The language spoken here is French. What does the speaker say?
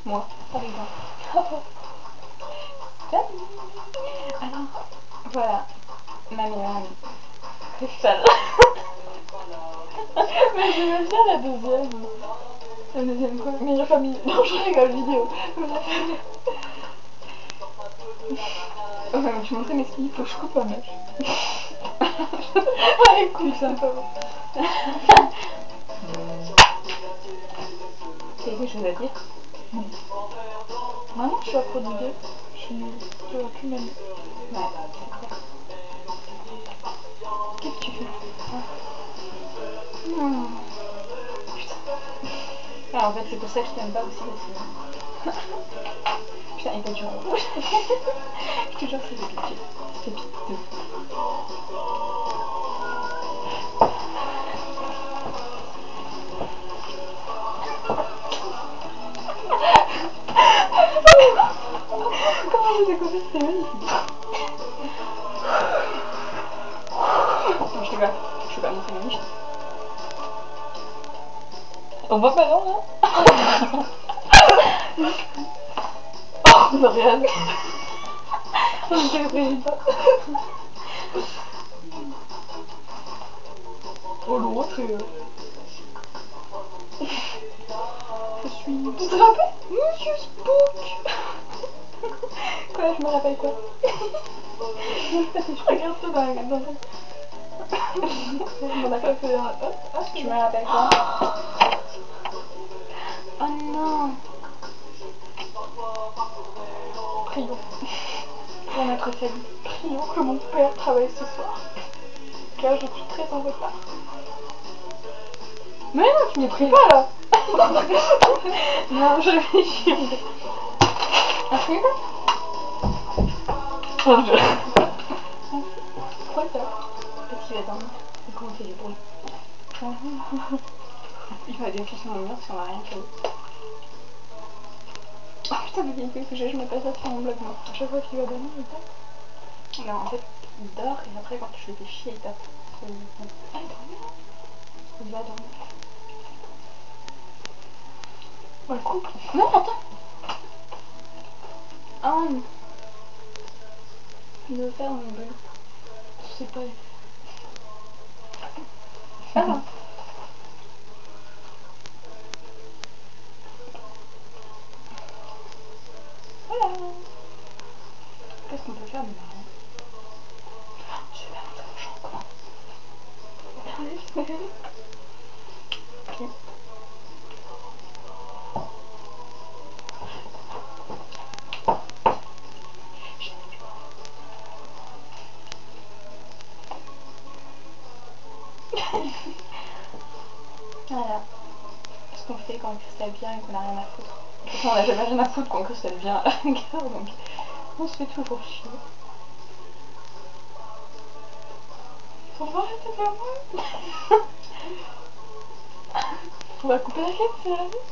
Moi, par exemple. Salut. Alors, voilà, ma meilleure amie. C'est ça. Mais j'aime bien la deuxième. La deuxième quoi? Meilleure famille. Non, je rigole, vidéo. Oh, mais tu montrais mes skis, il faut que je coupe un mec. Ouais, écoute, ça me fait bon. T'as quelque chose à dire? Maintenant, je suis à pro d'idée. Je suis plus même. Ouais, c'est clair. Qu'est-ce que tu fais? Ah. Putain. Ah, en fait, c'est pour ça que je t'aime pas aussi, parce que... Putain, il t'a du rouge. Je te jure, c'est piteux. C'est piteux. Comment j'ai découvert? C'était magnifique. Non, je rigole. Je vais pas montrer ma niche. On voit pas non là? Oh, Marianne. On dirait pas. Oh l'autre. Je suis... Tu te rappelles? Monsieur Spook. Quoi, je me rappelle quoi? Je regarde tout dans la gueule. Ça fait un... Je me rappelle quoi? Oh non. Prions pour notre famille. Prions que mon père travaille ce soir. Car je suis très en retard. Mais non, tu m'y pries pas là. Non, je réfléchis. Un film? Oh, pourquoi ça? Parce qu'il va dormir. Et comment on fait du bruit? Il va défier sur mon mur si on n'a rien fait. Oh putain, mais il faut que je mette pas ça sur mon blog, moi. À chaque fois qu'il va dormir, il tape. Non, en fait, il dort et après, quand je le fais chier, il tape. Ah, il dort. Il va dormir. Bah, coupe. Non, attends. Ah, non. Il doit faire mon blog. Je sais pas. Ah. Voilà. Qu'est-ce qu'on peut faire de marrant? Je vais mettre mon chant comment? Ok. Voilà. Ce qu'on fait quand Christelle vient et qu'on n'a rien à foutre. De toute façon, on n'a jamais rien à foutre quand Christelle vient à la gare, donc on se fait toujours chier. Faut voir arrêter de faire moi. On va couper la quête, c'est la vie.